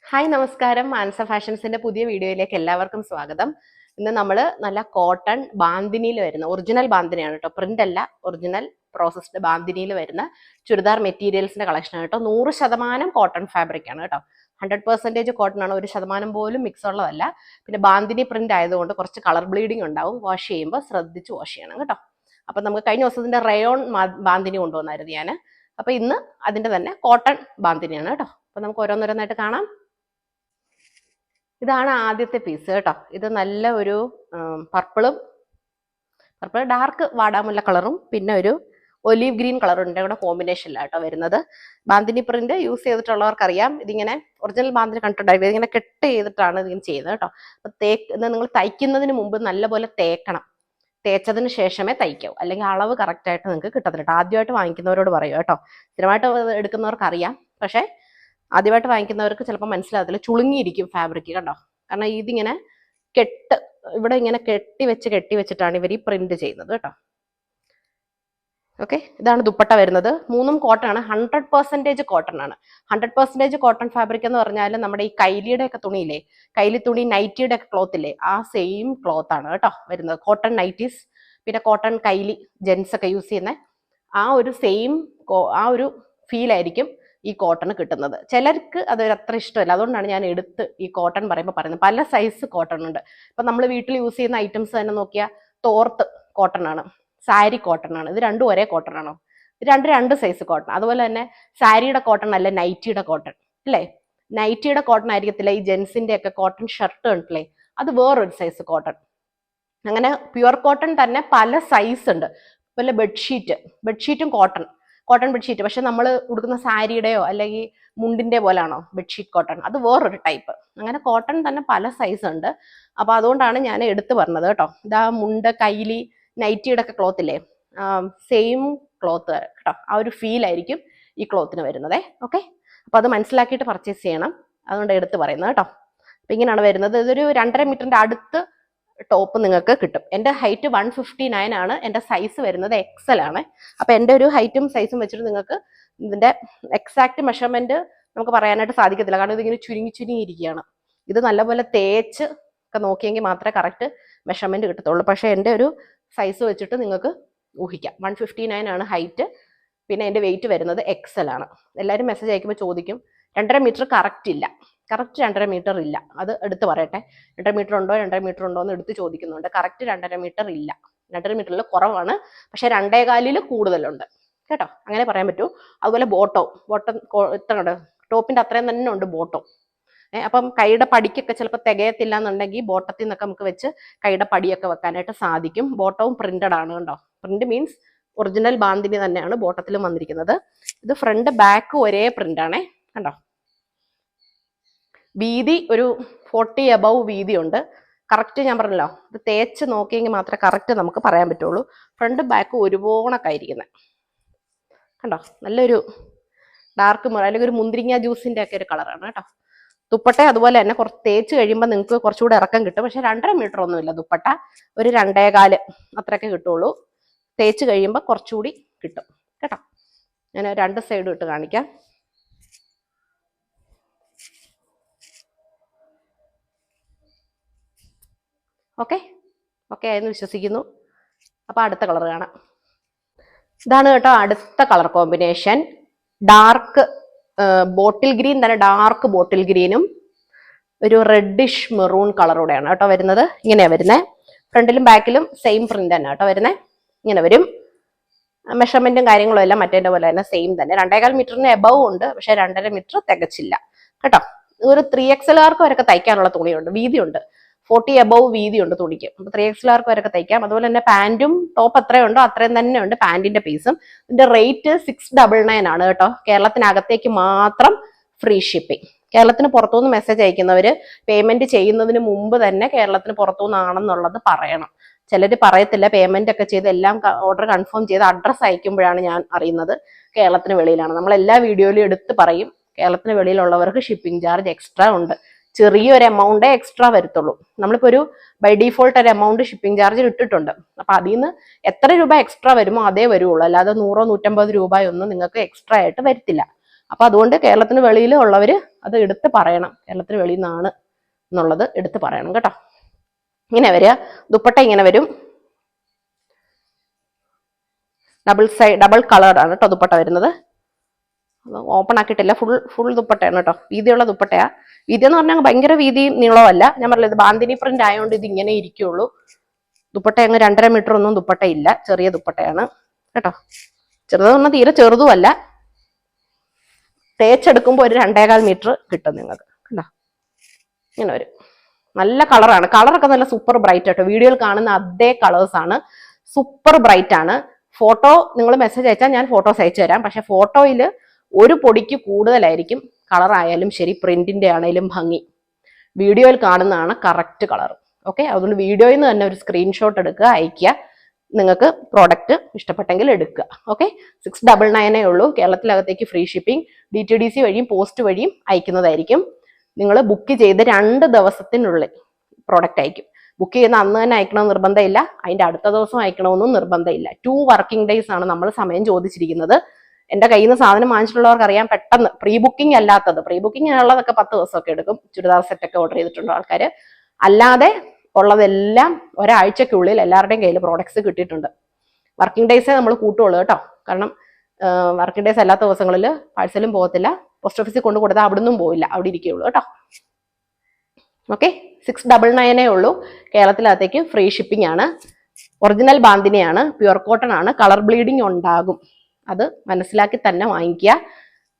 Hi നമസ്കാരം. മാനസ ഫാഷൻസിന്റെ പുതിയ വീഡിയോയിലേക്ക് എല്ലാവർക്കും സ്വാഗതം. ഇന്ന് നമ്മൾ നല്ല കോട്ടൺ ബാന്തിനിയിൽ വരുന്ന ഒറിജിനൽ ബാന്തിനിയാണ് കേട്ടോ, പ്രിന്റ് അല്ല, ഒറിജിനൽ പ്രോസസ്ഡ് ബാന്തിനിയിൽ വരുന്ന ചുരിദാർ മെറ്റീരിയൽസിന്റെ കളക്ഷൻ ആണ് കേട്ടോ. 100% കോട്ടൺ ഫാബ്രിക് ആണ് കേട്ടോ. 100% കോട്ടൺ ആണ്, 1% പോലും മിക്സ് ഉള്ളതല്ല. പിന്നെ ബാന്തിനി പ്രിന്റ് ആയതുകൊണ്ട് കുറച്ച് കളർ ബ്ലീഡിങ് ഉണ്ടാവും. വാഷ് ചെയ്യുമ്പോൾ ശ്രദ്ധിച്ച് വാഷ് ചെയ്യണം കേട്ടോ. അപ്പൊ നമുക്ക് കഴിഞ്ഞ ദിവസത്തിന്റെ റയോൺ ബാന്തിനി കൊണ്ടുവന്നായിരുന്നു ഞാൻ. അപ്പൊ ഇന്ന് അതിന്റെ തന്നെ കോട്ടൺ ബാന്തിനിയാണ് കേട്ടോ. അപ്പൊ നമുക്ക് ഓരോന്നോരോന്നായിട്ട് കാണാം. ഇതാണ് ആദ്യത്തെ പീസ് കേട്ടോ. ഇത് നല്ല ഒരു പർപ്പിൾ ഡാർക്ക് വാടാമുല്ല കളറും പിന്നെ ഒരു ഒലീവ് ഗ്രീൻ കളറും കൂടെ കോമ്പിനേഷനിലാണ് കേട്ടോ വരുന്നത്. ബാന്തിനി പ്രിന്റ് യൂസ് ചെയ്തിട്ടുള്ളവർക്ക് അറിയാം. ഇതിങ്ങനെ ഒറിജിനൽ ബാന്തിനി കണ്ടിട്ടുണ്ടായിരുന്നു, ഇതിങ്ങനെ കെട്ട് ചെയ്തിട്ടാണ് ഇതിങ്ങനെ ചെയ്യുന്നത് കേട്ടോ. അപ്പൊ നിങ്ങൾ തയ്ക്കുന്നതിന് മുമ്പ് നല്ലപോലെ തേക്കണം. തേച്ചതിന് ശേഷമേ തയ്ക്കാവൂ, അല്ലെങ്കിൽ അളവ് കറക്റ്റ് ആയിട്ട് നിങ്ങൾക്ക് കിട്ടത്തില്ല. ആദ്യമായിട്ട് വാങ്ങിക്കുന്നവരോട് പറയും കേട്ടോ. സ്ഥിരമായിട്ട് എടുക്കുന്നവർക്ക് അറിയാം, പക്ഷെ ആദ്യമായിട്ട് വാങ്ങിക്കുന്നവർക്ക് ചിലപ്പോൾ മനസ്സിലാകത്തില്ല. ചുളുങ്ങിയിരിക്കും ഫാബ്രിക് കണ്ടോ. കാരണം ഇതിങ്ങനെ ഇവിടെ ഇങ്ങനെ കെട്ടി വെച്ചിട്ടാണ് ഇവർ ഈ പ്രിന്റ് ചെയ്യുന്നത് കേട്ടോ. ഓക്കെ, ഇതാണ് ദുപ്പട്ട വരുന്നത്. മൂന്നും കോട്ടൺ ആണ്, 100% കോട്ടൺ ആണ്. 100% കോട്ടൺ ഫാബ്രിക് എന്ന് പറഞ്ഞാൽ നമ്മുടെ ഈ കൈലിയുടെ ഒക്കെ തുണിയില്ലേ, കൈലി തുണി നൈറ്റിയുടെ ഒക്കെ ക്ലോത്ത് ഇല്ലേ, ആ സെയിം ക്ലോത്ത് ആണ് കേട്ടോ വരുന്നത്. കോട്ടൺ നൈറ്റീസ് പിന്നെ കോട്ടൺ കൈലി ജെൻസ് ഒക്കെ യൂസ് ചെയ്യുന്ന ആ ഒരു സെയിം ആ ഒരു ഫീൽ ആയിരിക്കും ഈ കോട്ടൺ കിട്ടുന്നത്. ചിലർക്ക് അത് അത്ര ഇഷ്ടമല്ല, അതുകൊണ്ടാണ് ഞാൻ എടുത്ത് ഈ കോട്ടൺ പറയുന്നത്. പല സൈസ് കോട്ടൺ ഉണ്ട്. ഇപ്പൊ നമ്മൾ വീട്ടിൽ യൂസ് ചെയ്യുന്ന ഐറ്റംസ് തന്നെ നോക്കിയാൽ തോർത്ത് കോട്ടൺ ആണ്, സാരി കോട്ടൺ ആണ്. ഇത് രണ്ടും ഒരേ കോട്ടൺ ആണോ? ഇത് രണ്ട് സൈസ് കോട്ടൺ. അതുപോലെ തന്നെ സാരിയുടെ കോട്ടൺ അല്ല, നൈറ്റിയുടെ കോട്ടൺ അല്ലേ. നൈറ്റിയുടെ കോട്ടൺ ആയിരിക്കത്തില്ല ഈ ജെൻസിന്റെ ഒക്കെ കോട്ടൺ ഷർട്ട് കണ്ടില്ലേ, അത് വേറൊരു സൈസ് കോട്ടൺ. അങ്ങനെ പ്യുവർ കോട്ടൺ തന്നെ പല സൈസ് ഉണ്ട്. വല്ല ബെഡ്ഷീറ്റും കോട്ടൺ ബെഡ്ഷീറ്റ്, പക്ഷെ നമ്മൾ ഉടുക്കുന്ന സാരിയുടെയോ അല്ലെങ്കിൽ മുണ്ടിന്റെ പോലാണോ ബെഡ്ഷീറ്റ് കോട്ടൺ, അത് വേറൊരു ടൈപ്പ്. അങ്ങനെ കോട്ടൺ തന്നെ പല സൈസ് ഉണ്ട്. അപ്പൊ അതുകൊണ്ടാണ് ഞാൻ എടുത്തു പറഞ്ഞത് കേട്ടോ. ഇതാ മുണ്ട് കൈലി നൈറ്റിയുടെ ഒക്കെ ക്ലോത്ത് ഇല്ലേ, സെയിം ക്ലോത്ത് കേട്ടോ. ആ ഒരു ഫീൽ ആയിരിക്കും ഈ ക്ലോത്തിന് വരുന്നത്. ഓക്കെ, അപ്പൊ അത് മനസ്സിലാക്കിയിട്ട് പർച്ചേസ് ചെയ്യണം, അതുകൊണ്ട് എടുത്ത് പറയുന്നത് കേട്ടോ. അപ്പൊ ഇങ്ങനെയാണ് വരുന്നത്. ഇതൊരു 2.5 മീറ്ററിന്റെ അടുത്ത് ടോപ്പ് നിങ്ങൾക്ക് കിട്ടും. എൻ്റെ ഹൈറ്റ് 159 ആണ്, എൻ്റെ സൈസ് വരുന്നത് XL ആണ്. അപ്പൊ എൻ്റെ ഒരു ഹൈറ്റും സൈസും വെച്ചിട്ട് നിങ്ങൾക്ക് ഇതിന്റെ എക്സാക്ട് മെഷർമെന്റ് നമുക്ക് പറയാനായിട്ട് സാധിക്കത്തില്ല, കാരണം ഇതിങ്ങനെ ചുരുങ്ങിയിരിക്കുകയാണ്. ഇത് നല്ലപോലെ തേച്ച് ഒക്കെ നോക്കിയെങ്കിൽ മാത്രമേ കറക്റ്റ് മെഷർമെന്റ് കിട്ടത്തുള്ളൂ. പക്ഷെ എൻ്റെ ഒരു സൈസ് വെച്ചിട്ട് നിങ്ങൾക്ക് ഊഹിക്കാം. 159 ആണ് ഹൈറ്റ്, പിന്നെ എൻ്റെ വെയിറ്റ് വരുന്നത് XL ആണ്. എല്ലാവരും മെസ്സേജ് അയക്കുമ്പോൾ ചോദിക്കും 2.5 മീറ്റർ കറക്റ്റ് 2.5 മീറ്റർ ഇല്ല. അത് എടുത്ത് പറയട്ടെ, 2.5 മീറ്റർ ഉണ്ടോ എന്ന് എടുത്ത് ചോദിക്കുന്നുണ്ട്. കറക്റ്റ് 2.5 മീറ്റർ ഇല്ല, 2.5 മീറ്ററിൽ കുറവാണ്, പക്ഷെ 2.25 കൂടുതലുണ്ട് കേട്ടോ, അങ്ങനെ പറയാൻ പറ്റൂ. അതുപോലെ ബോട്ടം ഇത്ര ടോപ്പിന്റെ അത്രയും തന്നെ ഉണ്ട് ബോട്ടം. അപ്പം കൈയുടെ പടിക്കൊക്കെ ചിലപ്പോൾ തികയത്തില്ല എന്നുണ്ടെങ്കിൽ ബോട്ടത്തിൽ നിന്നൊക്കെ നമുക്ക് വെച്ച് കൈയുടെ പടിയൊക്കെ വെക്കാനായിട്ട് സാധിക്കും. ബോട്ടവും പ്രിന്റഡ് ആണ് കേട്ടോ. പ്രിന്റ് മീൻസ് ഒറിജിനൽ ബാന്തിനി തന്നെയാണ് ബോട്ടത്തിലും വന്നിരിക്കുന്നത്. ഇത് ഫ്രണ്ട് ബാക്ക് ഒരേ പ്രിന്റ് ആണേ കണ്ടോ. വീതി ഒരു 40 above വീതി ഉണ്ട്. കറക്റ്റ് ഞാൻ പറഞ്ഞല്ലോ, ഇത് തേച്ച് നോക്കിയെങ്കിൽ മാത്രമേ കറക്റ്റ് നമുക്ക് പറയാൻ പറ്റുള്ളൂ. ഫ്രണ്ട് ബാക്ക് ഒരുപോണൊക്കെ ആയിരിക്കുന്നത് കണ്ടോ. നല്ലൊരു ഡാർക്ക് അല്ലെങ്കിൽ ഒരു മുന്തിരിങ്ങ ജ്യൂസിന്റെ ഒക്കെ ഒരു കളറാണ് കേട്ടോ. ദുപ്പട്ട അതുപോലെ തന്നെ കുറച്ച് തേച്ച് കഴിയുമ്പോൾ നിങ്ങൾക്ക് കുറച്ചുകൂടെ ഇറക്കം കിട്ടും. പക്ഷെ 2.5 മീറ്റർ ഒന്നുമില്ല ദുപ്പട്ട, ഒരു 2.25 അത്രയൊക്കെ കിട്ടുള്ളൂ. തേച്ച് കഴിയുമ്പോൾ കുറച്ചുകൂടി കിട്ടും കേട്ടോ. ഞാൻ 2 സൈഡും ഇട്ട് കാണിക്കാം. ഓക്കെ ആയെന്ന് വിശ്വസിക്കുന്നു. അപ്പൊ അടുത്ത കളർ കാണാം. ഇതാണ് കേട്ടോ അടുത്ത colour combination. Dark bottle green തന്നെ, ഡാർക്ക് ബോട്ടിൽ ഗ്രീനും ഒരു റെഡിഷ് മെറൂൺ കളറൂടെയാണ് കേട്ടോ വരുന്നത്. ഇങ്ങനെയാ വരുന്നത്. ഫ്രണ്ടിലും ബാക്കിലും സെയിം പ്രിന്റ് തന്നെ കേട്ടോ വരുന്നത്. ഇങ്ങനെ വരും. മെഷർമെന്റും കാര്യങ്ങളും എല്ലാം മറ്റേന്റെ പോലെ തന്നെ സെയിം തന്നെ. 2.25 മീറ്ററിന് എബവ് ഉണ്ട്, പക്ഷെ 2.5 മീറ്റർ തികച്ചില്ല കേട്ടോ. ഒരു 3XL വരെയൊക്കെ തയ്ക്കാനുള്ള തുണിയുണ്ട്, വീതിയുണ്ട്. 40 above വീതിയുണ്ട് തുണിക്ക്. അപ്പൊ 3XL വരെയൊക്കെ തയ്ക്കാം. അതുപോലെ തന്നെ പാന്റും ടോപ്പ് എത്രയുണ്ടോ അത്രയും തന്നെ ഉണ്ട് പാന്റിന്റെ പീസും. ഇതിന്റെ റേറ്റ് 699 ആണ് കേട്ടോ. കേരളത്തിനകത്തേക്ക് മാത്രം ഫ്രീ ഷിപ്പിംഗ്. കേരളത്തിന് പുറത്തുനിന്ന് മെസ്സേജ് അയക്കുന്നവര് പേയ്മെന്റ് ചെയ്യുന്നതിന് മുമ്പ് തന്നെ കേരളത്തിന് പുറത്തുനിന്നാണെന്നുള്ളത് പറയണം. ചിലര് പറയത്തില്ല, പേയ്മെന്റ് ഒക്കെ ചെയ്ത് എല്ലാം ഓർഡർ കൺഫേം ചെയ്ത് അഡ്രസ്സ് അയക്കുമ്പോഴാണ് ഞാൻ അറിയുന്നത് കേരളത്തിന് വെളിയിലാണ്. നമ്മൾ എല്ലാ വീഡിയോയിലും എടുത്ത് പറയും, കേരളത്തിന് വെളിയിലുള്ളവർക്ക് ഷിപ്പിംഗ് ചാർജ് എക്സ്ട്രാ ഉണ്ട്. ചെറിയൊരു എമൗണ്ടേ എക്സ്ട്രാ വരത്തുള്ളൂ. നമ്മളിപ്പോ ഒരു ബൈ ഡിഫോൾട്ട് ഒരു എമൗണ്ട് ഷിപ്പിംഗ് ചാർജിൽ ഇട്ടിട്ടുണ്ട്. അപ്പൊ അതിൽ നിന്ന് എത്ര രൂപ എക്സ്ട്രാ വരുമോ അതേ വരുള്ളൂ, അല്ലാതെ 100 150 രൂപയൊന്നും നിങ്ങൾക്ക് എക്സ്ട്രാ ആയിട്ട് വരത്തില്ല. അപ്പൊ അതുകൊണ്ട് കേരളത്തിന് വെളിയിൽ ഉള്ളവര് അത് എടുത്ത് പറയണം, കേരളത്തിന് വെളിയിൽ നിന്നാണ് എന്നുള്ളത് എടുത്ത് പറയണം കേട്ടോ. ഇങ്ങനെ വരിക, ദുപ്പട്ട ഇങ്ങനെ വരും, ഡബിൾ കളർ ആണ് കേട്ടോ ദുപ്പട്ട വരുന്നത്. ഓപ്പൺ ആക്കിയിട്ടില്ല, ഫുൾ ദുപ്പട്ടയാണ് കേട്ടോ, വീതിയുള്ള ദുപ്പട്ടയാ. വീതി എന്ന് പറഞ്ഞാൽ ഭയങ്കര വീതി നീളമല്ല, ഞാൻ പറഞ്ഞത് ബാന്തിനി പ്രിന്റ് ആയതുകൊണ്ട് ഇത് ഇങ്ങനെ ഇരിക്കുള്ളൂ. ദുപ്പട്ട അങ്ങ് 2.5 മീറ്റർ ഒന്നും ദുപ്പട്ട ഇല്ല, ചെറിയ ദുപ്പട്ടയാണ് കേട്ടോ. ചെറുതെന്ന് തീരെ ചെറുതുമല്ല, തേച്ചെടുക്കുമ്പോൾ ഒരു 2.25 മീറ്റർ കിട്ടും നിങ്ങൾക്ക് കണ്ടോ. ഇങ്ങനെ വരും, നല്ല കളറാണ്, കളറൊക്കെ നല്ല സൂപ്പർ ബ്രൈറ്റ് ആട്ടോ. വീഡിയോയിൽ കാണുന്ന അതേ കളേഴ്സ് ആണ്, സൂപ്പർ ബ്രൈറ്റ് ആണ്. ഫോട്ടോ നിങ്ങൾ മെസ്സേജ് അയച്ചാൽ ഞാൻ ഫോട്ടോസ് അയച്ചു തരാം. പക്ഷെ ഫോട്ടോയിൽ ഒരു പൊടിക്ക് കൂടുതലായിരിക്കും കളർ ആയാലും ശരി, പ്രിന്റിന്റെ ആണെങ്കിലും ഭംഗി. വീഡിയോയിൽ കാണുന്നതാണ് കറക്റ്റ് കളർ. ഓക്കെ, അതുകൊണ്ട് വീഡിയോയിൽ നിന്ന് തന്നെ ഒരു സ്ക്രീൻഷോട്ട് എടുക്കുക, അയക്കുക. നിങ്ങൾക്ക് പ്രോഡക്റ്റ് ഇഷ്ടപ്പെട്ടെങ്കിൽ എടുക്കുക. ഓക്കെ, 699 ഉള്ളൂ. കേരളത്തിലകത്തേക്ക് ഫ്രീ ഷിപ്പിംഗ്, DTDC വഴിയും പോസ്റ്റ് വഴിയും അയക്കുന്നതായിരിക്കും. നിങ്ങൾ ബുക്ക് ചെയ്ത് 2 ദിവസത്തിനുള്ളിൽ പ്രോഡക്റ്റ് അയക്കും. ബുക്ക് ചെയ്യുന്ന അന്ന് തന്നെ അയക്കണമെന്ന് നിർബന്ധമില്ല, അതിന്റെ അടുത്ത ദിവസം അയക്കണമെന്നും നിർബന്ധമില്ല. 2 വർക്കിംഗ് ഡേയ്സ് ആണ് നമ്മൾ സമയം ചോദിച്ചിരിക്കുന്നത്. എന്റെ കയ്യിൽ നിന്ന് സാധനം വാങ്ങിച്ചിട്ടുള്ളവർക്ക് അറിയാം, പെട്ടെന്ന് പ്രീ ബുക്കിംഗ് അല്ലാത്തത്, പ്രീ ബുക്കിംഗ് ഉള്ളതൊക്കെ 10 ദിവസമൊക്കെ എടുക്കും. ചുരിദാർ സെറ്റൊക്കെ ഓർഡർ ചെയ്തിട്ടുണ്ടോ ആൾക്കാർ, അല്ലാതെ ഉള്ളതെല്ലാം ഒരാഴ്ചക്കുള്ളിൽ എല്ലാവരുടെയും കയ്യിൽ പ്രോഡക്ട്സ് കിട്ടിയിട്ടുണ്ട്. വർക്കിംഗ് ഡേയ്സേ നമ്മൾ കൂട്ടുള്ളൂ കേട്ടോ, കാരണം വർക്കിംഗ് ഡേയ്സ് അല്ലാത്ത ദിവസങ്ങളിൽ പാഴ്സലും പോകത്തില്ല, പോസ്റ്റ് ഓഫീസിൽ കൊണ്ടു കൊടുത്താൽ അവിടുന്നും പോയില്ല, അവിടെ ഇരിക്കുകയുള്ളൂ കേട്ടോ. ഓക്കെ, 699 ഉള്ളൂ. കേരളത്തിലകത്തേക്ക് ഫ്രീ ഷിപ്പിംഗ് ആണ്. ഒറിജിനൽ ബാന്തിനിയാണ്, പ്യുവർ കോട്ടൺ ആണ്. കളർ ബ്ലീഡിങ് ഉണ്ടാകും, അത് മനസ്സിലാക്കി തന്നെ വാങ്ങിക്കുക.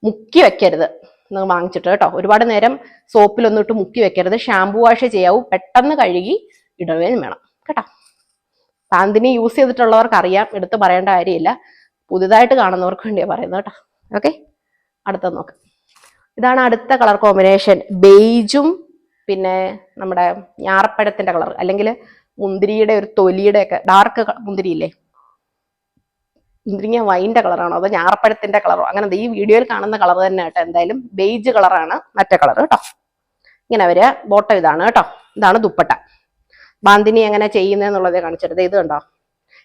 മുക്കി വെക്കരുത് നിങ്ങൾ വാങ്ങിച്ചിട്ട് കേട്ടോ. ഒരുപാട് നേരം സോപ്പിലൊന്നും ഇട്ട് മുക്കി വെക്കരുത്. ഷാംപൂ വാഷ് ചെയ്യാവൂ, പെട്ടെന്ന് കഴുകി ഇടുകയും വേണം കേട്ടോ. ബാന്തിനി യൂസ് ചെയ്തിട്ടുള്ളവർക്ക് അറിയാം, എടുത്ത് പറയേണ്ട കാര്യമില്ല. പുതുതായിട്ട് കാണുന്നവർക്ക് വേണ്ടിയാണ് പറയുന്നത് കേട്ടോ. ഓക്കെ, അടുത്ത നോക്കാം. ഇതാണ് അടുത്ത കളർ കോമ്പിനേഷൻ, ബെയ്ജും പിന്നെ നമ്മുടെ ഞാറപ്പഴത്തിന്റെ കളർ, അല്ലെങ്കിൽ മുന്തിരിയുടെ ഒരു തൊലിയുടെ ഒക്കെ ഡാർക്ക് മുന്തിരിയില്ലേ, മുന്തിരിങ്ങ വൈൻ്റെ കളറാണോ അതോ ഞാറപ്പഴത്തിന്റെ കളറോ, അങ്ങനെ ഈ വീഡിയോയിൽ കാണുന്ന കളർ തന്നെ കേട്ടോ. എന്തായാലും ബെയ്ജ് കളറാണ് മറ്റേ കളർ കേട്ടോ. ഇങ്ങനെ വരിക, ബോട്ടം ഇതാണ് കേട്ടോ. ഇതാണ് ദുപ്പട്ട. ബാന്തിനി എങ്ങനെ ചെയ്യുന്നതെന്നുള്ളതേ കാണിച്ചത്. ഇത് കണ്ടോ,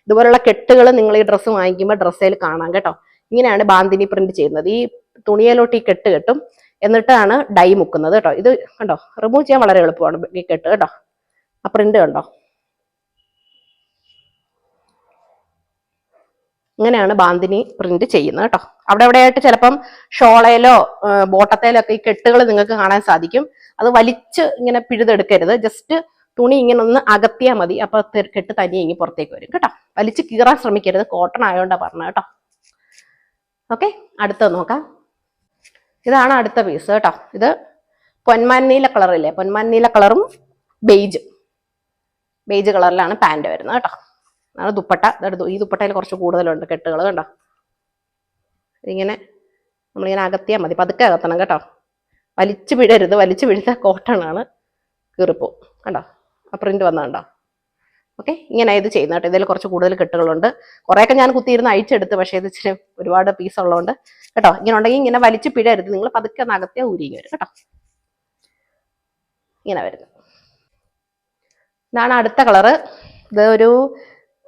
ഇതുപോലുള്ള കെട്ടുകൾ നിങ്ങൾ ഈ ഡ്രസ്സ് വാങ്ങിക്കുമ്പോൾ ഡ്രസ്സിൽ കാണാം കേട്ടോ. ഇങ്ങനെയാണ് ബാന്തിനി പ്രിന്റ് ചെയ്യുന്നത്. ഈ തുണിയിലോട്ട് ഈ കെട്ട് കെട്ടും, എന്നിട്ടാണ് ഡൈ മുക്കുന്നത് കേട്ടോ. ഇത് കണ്ടോ, റിമൂവ് ചെയ്യാൻ വളരെ എളുപ്പമാണ് ഈ കെട്ട് കേട്ടോ. ആ പ്രിന്റ് കണ്ടോ, ഇങ്ങനെയാണ് ബാന്തിനി പ്രിന്റ് ചെയ്യുന്നത് കേട്ടോ. അവിടെ എവിടെയായിട്ട് ചിലപ്പം ഷോളയിലോ ബോട്ടത്തേലോ ഒക്കെ ഈ കെട്ടുകൾ നിങ്ങൾക്ക് കാണാൻ സാധിക്കും. അത് വലിച്ച് ഇങ്ങനെ പിഴുതെടുക്കരുത്, ജസ്റ്റ് തുണി ഇങ്ങനെ ഒന്ന് അകത്തിയാൽ മതി, അപ്പൊ കെട്ട് തനിയെ ഇങ്ങനെ പുറത്തേക്ക് വരും കേട്ടോ. വലിച്ച് കീറാൻ ശ്രമിക്കരുത്, കോട്ടൺ ആയതുകൊണ്ടാണ് പറഞ്ഞത് കേട്ടോ. ഓക്കെ, അടുത്തത് നോക്കാം. ഇതാണ് അടുത്ത പീസ് കേട്ടോ. ഇത് പൊന്മാൻ നീല കളറില്ലേ, പൊന്മാൻ നീല കളറും ബെയ്ജ് കളറിലാണ് പാന്റ് വരുന്നത് കേട്ടോ. അതാണ് ദുപ്പട്ട. ഈ ദുപ്പട്ടയിൽ കുറച്ച് കൂടുതലുണ്ട് കെട്ടുകൾ കണ്ടോ. ഇങ്ങനെ നമ്മളിങ്ങനെ അകത്തിയാൽ മതി, പതുക്കെ അകത്തണം കേട്ടോ. വലിച്ചു പിഴരുത്, വലിച്ചു പിഴുത്ത കോട്ടൺ ആണ്, കീറിപ്പോ കണ്ടോ. ആ പ്രിന്റ് വന്നതുണ്ടോ. ഓക്കെ, ഇങ്ങനെ ഇത് ചെയ്യുന്ന കേട്ടോ. ഇതിൽ കുറച്ച് കൂടുതൽ കെട്ടുകളുണ്ട്. കുറേയൊക്കെ ഞാൻ കുത്തിയിരുന്ന് അഴിച്ചെടുത്ത്, പക്ഷേ ഇത് ഇച്ചിരി ഒരുപാട് പീസ് ഉള്ളതുകൊണ്ട് കേട്ടോ. ഇങ്ങനെ ഉണ്ടെങ്കിൽ ഇങ്ങനെ വലിച്ചു പിഴരുത്, നിങ്ങൾ പതുക്കെ നകത്തിയാൽ ഊരിങ്ങി വരും കേട്ടോ. ഇങ്ങനെ വരുന്നത്. ഇതാണ് അടുത്ത കളറ്. ഇത്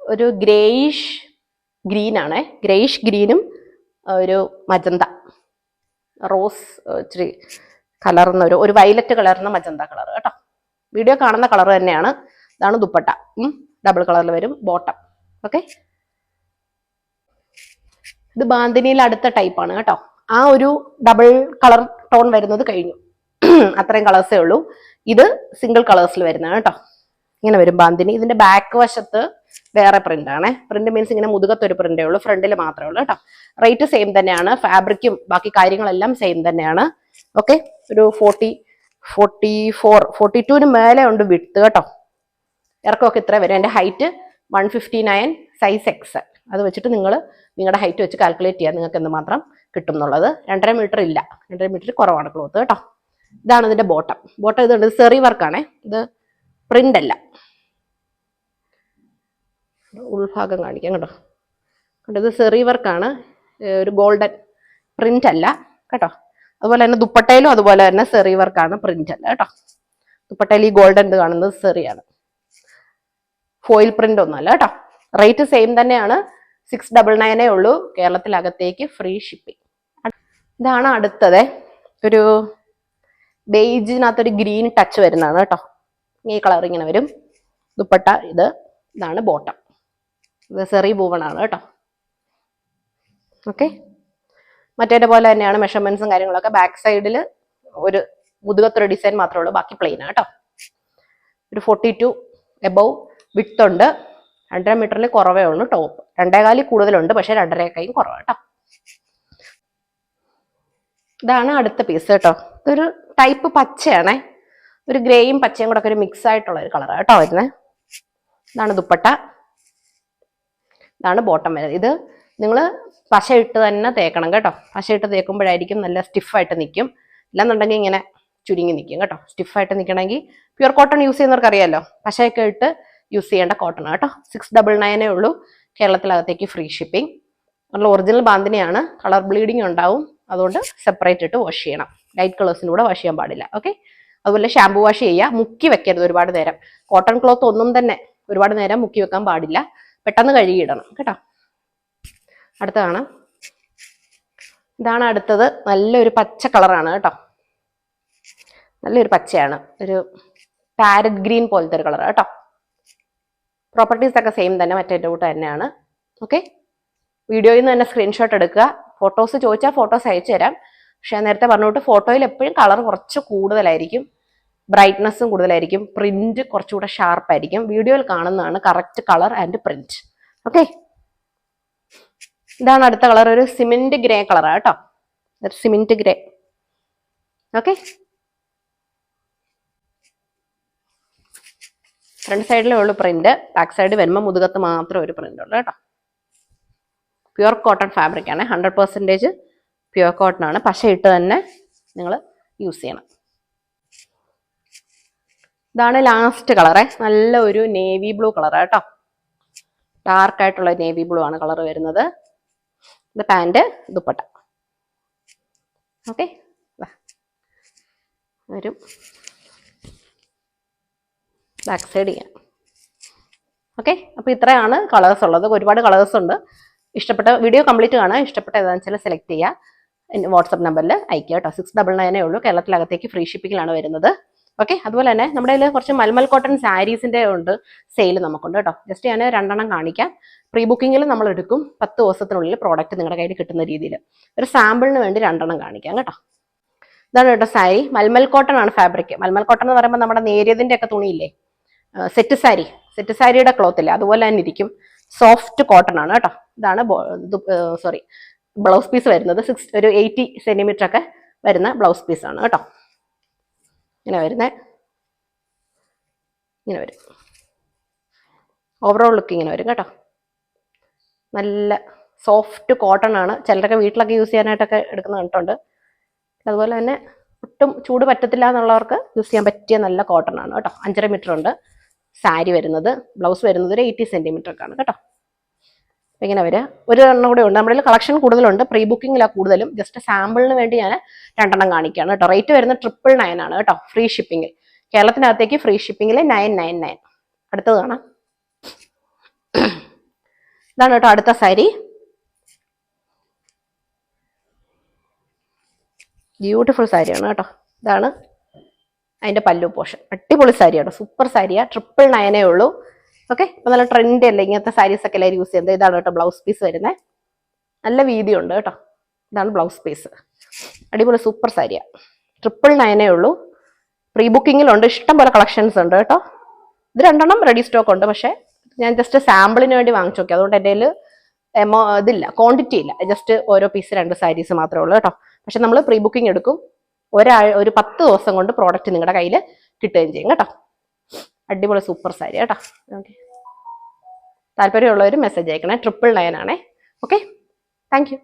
ഒരു ഗ്രേയിഷ് ഗ്രീൻ ആണ്, ഗ്രേയിഷ് ഗ്രീനും ഒരു മജന്ത റോസ് ഇച്ചിരി കലർന്ന ഒരു വയലറ്റ് കളർന്ന മജന്ത കളർ കേട്ടോ. വീഡിയോ കാണുന്ന കളർ തന്നെയാണ്. ഇതാണ് ദുപ്പട്ട, ഡബിൾ കളറിൽ വരും ബോട്ടം. ഓക്കെ, ഇത് ബാന്തിനിയിൽ അടുത്ത ടൈപ്പാണ് കേട്ടോ. ആ ഒരു ഡബിൾ കളർ ടോൺ വരുന്നത് കഴിഞ്ഞു, അത്രയും കളേഴ്സേ ഉള്ളൂ. ഇത് സിംഗിൾ കളേഴ്സിൽ വരുന്നതാണ് കേട്ടോ. ഇങ്ങനെ വരും ബാന്തിനി. ഇതിന്റെ ബാക്ക് വശത്ത് വേറെ പ്രിന്റ് ആണ്. പ്രിന്റ് മീൻസ് ഇങ്ങനെ മുതുകത്ത് ഒരു പ്രിന്റേ ഉള്ളൂ, ഫ്രണ്ടിൽ മാത്രമേ ഉള്ളൂ കേട്ടോ. റേറ്റ് സെയിം തന്നെയാണ്, ഫാബ്രിക്കും ബാക്കി കാര്യങ്ങളെല്ലാം സെയിം തന്നെയാണ്. ഓക്കെ, ഒരു 42 മേലെ ഉണ്ട് വിഡ്ത്ത് കേട്ടോ. ഇറക്കമൊക്കെ ഇത്ര വരും. എൻ്റെ ഹൈറ്റ് 159, സൈസ് XL. അത് വെച്ചിട്ട് നിങ്ങൾ നിങ്ങളുടെ ഹൈറ്റ് വെച്ച് കാൽക്കുലേറ്റ് ചെയ്യുക, നിങ്ങൾക്ക് എന്തുമാത്രം കിട്ടും എന്നുള്ളത്. 2.5 മീറ്റർ ഇല്ല, 2.5 മീറ്റർ കുറവാണ് ക്ലോത്ത് കേട്ടോ. ഇതാണ് ഇതിന്റെ ബോട്ടം. ഇതുണ്ട്, സെറി വർക്കാണേ, ഇത് പ്രിന്റ് അല്ല. ഉൾഭാഗം കാണിക്കാം കേട്ടോ. ഇത് സെറി വർക്കാണ്, ഒരു ഗോൾഡൻ പ്രിന്റ് അല്ല കേട്ടോ. അതുപോലെ തന്നെ ദുപ്പട്ടയിലും അതുപോലെ തന്നെ സെറി വർക്കാണ്, പ്രിന്റ് അല്ല കേട്ടോ. ദുപ്പട്ടയിൽ ഈ ഗോൾഡൻ ഇത് കാണുന്നത് സെറിയാണ്, ഫോയിൽ പ്രിന്റ് ഒന്നുമല്ല കേട്ടോ. റേറ്റ് സെയിം തന്നെയാണ്, 699 ഉള്ളൂ. കേരളത്തിലകത്തേക്ക് ഫ്രീ ഷിപ്പിംഗ്. ഇതാണ് അടുത്തത്. ഒരു ബേജിനകത്തൊരു ഗ്രീൻ ടച്ച് വരുന്നതാണ് കേട്ടോ. ഈ കളർ ഇങ്ങനെ വരും. ദുപ്പട്ട ഇതാണ് ബോട്ടം. ഇത് സെറി ബൂവണാണ് കേട്ടോ. ഓക്കെ, മറ്റേ പോലെ തന്നെയാണ് മെഷർമെന്റ്സും കാര്യങ്ങളൊക്കെ. ബാക്ക് സൈഡിൽ ഒരു മുതുകത്തൊരു ഡിസൈൻ മാത്രമേ ഉള്ളൂ, ബാക്കി പ്ലെയിൻ ആണ് കേട്ടോ. ഒരു 42 എബവ് വിഡ്ത്ത് ഉണ്ട്. 2.5 മീറ്ററിൽ കുറവേ ഉള്ളൂ ടോപ്പ്. 2.25 കൂടുതലുണ്ട്, പക്ഷെ 2.5 കുറവ് കേട്ടോ. ഇതാണ് അടുത്ത പീസ് കേട്ടോ. ഇതൊരു ടൈപ്പ് പച്ചയാണേ, ഒരു ഗ്രേയും പച്ചയും കൂടെ ഒക്കെ ഒരു മിക്സ് ആയിട്ടുള്ള ഒരു കളറാണ് കേട്ടോ വരുന്നത്. ഇതാണ് ദുപ്പട്ട, ഇതാണ് ബോട്ടം വരുന്നത്. ഇത് നിങ്ങൾ പശ ഇട്ട് തന്നെ തേക്കണം കേട്ടോ. പശ ഇട്ട് തേക്കുമ്പോഴായിരിക്കും നല്ല സ്റ്റിഫായിട്ട് നിൽക്കും. ഇല്ലെന്നുണ്ടെങ്കിൽ ഇങ്ങനെ ചുരുങ്ങി നിൽക്കും കേട്ടോ. സ്റ്റിഫായിട്ട് നിൽക്കണമെങ്കിൽ പ്യുർ കോട്ടൺ യൂസ് ചെയ്യുന്നവർക്ക് അറിയാമല്ലോ, പശയൊക്കെ ഇട്ട് യൂസ് ചെയ്യേണ്ട കോട്ടൺ കേട്ടോ. 699 ഉള്ളൂ. കേരളത്തിലകത്തേക്ക് ഫ്രീ ഷിപ്പിംഗ്. നല്ല ഒറിജിനൽ ബാന്തിനിയാണ്. കളർ ബ്ലീഡിങ് ഉണ്ടാവും, അതുകൊണ്ട് സെപ്പറേറ്റ് ഇട്ട് വാഷ് ചെയ്യണം. ലൈറ്റ് കളേഴ്സിലൂടെ വാഷ് ചെയ്യാൻ പാടില്ല. ഓക്കെ, അതുപോലെ ഷാമ്പു വാഷ് ചെയ്യുക. മുക്കി വെക്കരുത് ഒരുപാട് നേരം. കോട്ടൺ ക്ലോത്ത് ഒന്നും തന്നെ ഒരുപാട് നേരം മുക്കി വെക്കാൻ പാടില്ല. പെട്ടെന്ന് കഴുകിയിടണം കേട്ടോ. അടുത്തതാണ്, ഇതാണ് അടുത്തത്. നല്ലൊരു പച്ച കളറാണ് കേട്ടോ. നല്ലൊരു പച്ചയാണ്, ഒരു പാരറ്റ് ഗ്രീൻ പോലത്തെ ഒരു കളർ കേട്ടോ. പ്രോപ്പർട്ടീസ് ഒക്കെ സെയിം തന്നെ, മറ്റേ കൂട്ട് തന്നെയാണ്. ഓക്കെ, വീഡിയോയിൽ നിന്ന് തന്നെ സ്ക്രീൻഷോട്ട് എടുക്കുക. ഫോട്ടോസ് ചോദിച്ചാൽ ഫോട്ടോസ് അയച്ചു തരാം. പക്ഷെ നേരത്തെ പറഞ്ഞുകൊണ്ട് ഫോട്ടോയിൽ എപ്പോഴും കളർ കുറച്ച് കൂടുതലായിരിക്കും, ബ്രൈറ്റ്നസ്സും കൂടുതലായിരിക്കും, പ്രിന്റ് കുറച്ചുകൂടെ ഷാർപ്പായിരിക്കും. വീഡിയോയിൽ കാണുന്നതാണ് correct colour and print. Okay, ഇതാണ് അടുത്ത കളർ. ഒരു സിമെന്റ് ഗ്രേ കളറാണ് കേട്ടോ. ഒരു സിമെന്റ് ഗ്രേ. ഓക്കെ, ഫ്രണ്ട് സൈഡിലേ ഉള്ളൂ പ്രിന്റ്. ബാക്ക് സൈഡ് വരുമ്പോൾ മുതുകത്ത് മാത്രം ഒരു പ്രിന്റ് ഉള്ളൂ കേട്ടോ. പ്യുർ കോട്ടൺ ഫാബ്രിക് ആണ്. 100% പ്യുർ കോട്ടൺ ആണ്. പശ ഇട്ട് തന്നെ നിങ്ങൾ യൂസ് ചെയ്യണം. ഇതാണ് ലാസ്റ്റ് കളറേ. നല്ല ഒരു നേവി ബ്ലൂ കളറാണ് കേട്ടോ. ഡാർക്ക് ആയിട്ടുള്ള നേവി ബ്ലൂ ആണ് കളർ വരുന്നത്. ഇത് പാൻറ്, ദുപ്പട്ട. ഓക്കെ, വരും. ബാക്ക് സൈഡ് ചെയ്യാം. ഓക്കെ, അപ്പോൾ ഇത്രയാണ് കളേഴ്സ് ഉള്ളത്. ഒരുപാട് കളേഴ്സ് ഉണ്ട്. ഇഷ്ടപ്പെട്ട വീഡിയോ കംപ്ലീറ്റ് കാണാം. ഇഷ്ടപ്പെട്ട ഏതാണെന്ന് വെച്ചാൽ സെലക്ട് ചെയ്യുക. വാട്സപ്പ് നമ്പറിൽ അയക്കുക കേട്ടോ. 699 ഉള്ളൂ. കേരളത്തിലകത്തേക്ക് ഫ്രീ ഷിപ്പിങ്ങിലാണ് വരുന്നത്. ഓക്കെ, അതുപോലെ തന്നെ നമ്മുടെ കയ്യിൽ കുറച്ച് മൽമൽ കോട്ടൺ സാരീസിന്റെ ഉണ്ട് സെയിൽ നമുക്കുണ്ട് കേട്ടോ. ജസ്റ്റ് ഞാൻ 2 കാണിക്കാം. പ്രീ ബുക്കിങ്ങിൽ നമ്മൾ എടുക്കും. 10 ദിവസത്തിനുള്ളിൽ പ്രോഡക്റ്റ് നിങ്ങളുടെ കയ്യിൽ കിട്ടുന്ന രീതിയിൽ ഒരു സാമ്പിളിന് വേണ്ടി 2 കാണിക്കാം കേട്ടോ. ഇതാണ് കേട്ടോ സാരി. മൽമൽ കോട്ടൺ ആണ് ഫാബ്രിക്. മൽമൽ കോട്ടൺ എന്ന് പറയുമ്പോൾ നമ്മുടെ നേരിയതിന്റെ ഒക്കെ തുണിയില്ലേ, സെറ്റ് സാരിയുടെ ക്ലോത്ത് ഇല്ലേ, അതുപോലെ തന്നെ ഇരിക്കും. സോഫ്റ്റ് കോട്ടൺ ആണ് കേട്ടോ. ഇതാണ് ബ്ലൗസ് പീസ് വരുന്നത്. ഒരു 80 സെന്റിമീറ്റർ ഒക്കെ വരുന്ന ബ്ലൗസ് പീസ് ആണ് കേട്ടോ. ഇങ്ങനെ വരുന്നത്, ഇങ്ങനെ വരും. ഓവറോൾ ലുക്ക് ഇങ്ങനെ വരും കേട്ടോ. നല്ല സോഫ്റ്റ് കോട്ടൺ ആണ്. ചിലരൊക്കെ വീട്ടിലൊക്കെ യൂസ് ചെയ്യാനായിട്ടൊക്കെ എടുക്കുന്ന കണ്ടിട്ടുണ്ട്. അതുപോലെ തന്നെ ഒട്ടും ചൂട് പറ്റത്തില്ല എന്നുള്ളവർക്ക് യൂസ് ചെയ്യാൻ പറ്റിയ നല്ല കോട്ടൺ ആണ് കേട്ടോ. 5.5 മീറ്റർ ഉണ്ട് സാരി വരുന്നത്. ബ്ലൗസ് വരുന്നത് ഒരു 80 സെന്റിമീറ്റർ ഒക്കെ ആണ് കേട്ടോ. ഇങ്ങനെ വരിക. ഒരു എണ്ണം കൂടെ ഉണ്ട്. നമ്മുടെ കളക്ഷൻ കൂടുതലുണ്ട്. പ്രീ ബുക്കിങ്ങിലാണ് കൂടുതലും. ജസ്റ്റ് സാമ്പിളിന് വേണ്ടി ഞാൻ 2 കാണിക്കുകയാണ് കേട്ടോ. റേറ്റ് വരുന്നത് 999 ആണ് കേട്ടോ. ഫ്രീ ഷിപ്പിംഗിൽ, കേരളത്തിനകത്തേക്ക് ഫ്രീ ഷിപ്പിംഗിൽ 999. അടുത്തത് കാണാം. ഇതാണ് കേട്ടോ അടുത്ത സാരി. ബ്യൂട്ടിഫുൾ സാരിയാണ് കേട്ടോ. ഇതാണ് അതിന്റെ പല്ലു പോർഷൻ. അടിപൊളി സാരിയാണ്, സൂപ്പർ സാരിയാണ്. 999 ഉള്ളൂ. ഓക്കെ, അപ്പൊ നല്ല ട്രെൻഡ് അല്ലേ ഇങ്ങനത്തെ സാരീസ് ഒക്കെ എല്ലാവരും യൂസ് ചെയ്യുന്നത്. ഇതാണ് കേട്ടോ ബ്ലൗസ് പീസ് വരുന്നത്. നല്ല വീതിയുണ്ട് കേട്ടോ. ഇതാണ് ബ്ലൗസ് പീസ്. അടിപൊളി സൂപ്പർ സാരിയാണ്. 999 ഉള്ളൂ. പ്രീ ബുക്കിങ്ങിലുണ്ട്. ഇഷ്ടം പോലെ കളക്ഷൻസ് ഉണ്ട് കേട്ടോ. ഇത് 2 റെഡി സ്റ്റോക്ക് ഉണ്ട്. പക്ഷെ ഞാൻ ജസ്റ്റ് സാമ്പിളിന് വേണ്ടി വാങ്ങിച്ചു നോക്കി. അതുകൊണ്ട് എൻ്റെ കയ്യിൽ ഇതില്ല, ക്വാണ്ടിറ്റി ഇല്ല. ജസ്റ്റ് ഓരോ പീസ് 2 സാരീസ് മാത്രമേ ഉള്ളൂ കേട്ടോ. പക്ഷെ നമ്മൾ പ്രീ ബുക്കിംഗ് എടുക്കും. ഒരു 10 ദിവസം കൊണ്ട് പ്രോഡക്റ്റ് നിങ്ങളുടെ കയ്യിൽ കിട്ടുകയും ചെയ്യും കേട്ടോ. അടിപൊളി സൂപ്പർ സാരി കേട്ടോ. ഓക്കെ, താല്പര്യമുള്ളവർ മെസ്സേജ് അയക്കണേ. 999 ആണേ. Okay, thank you.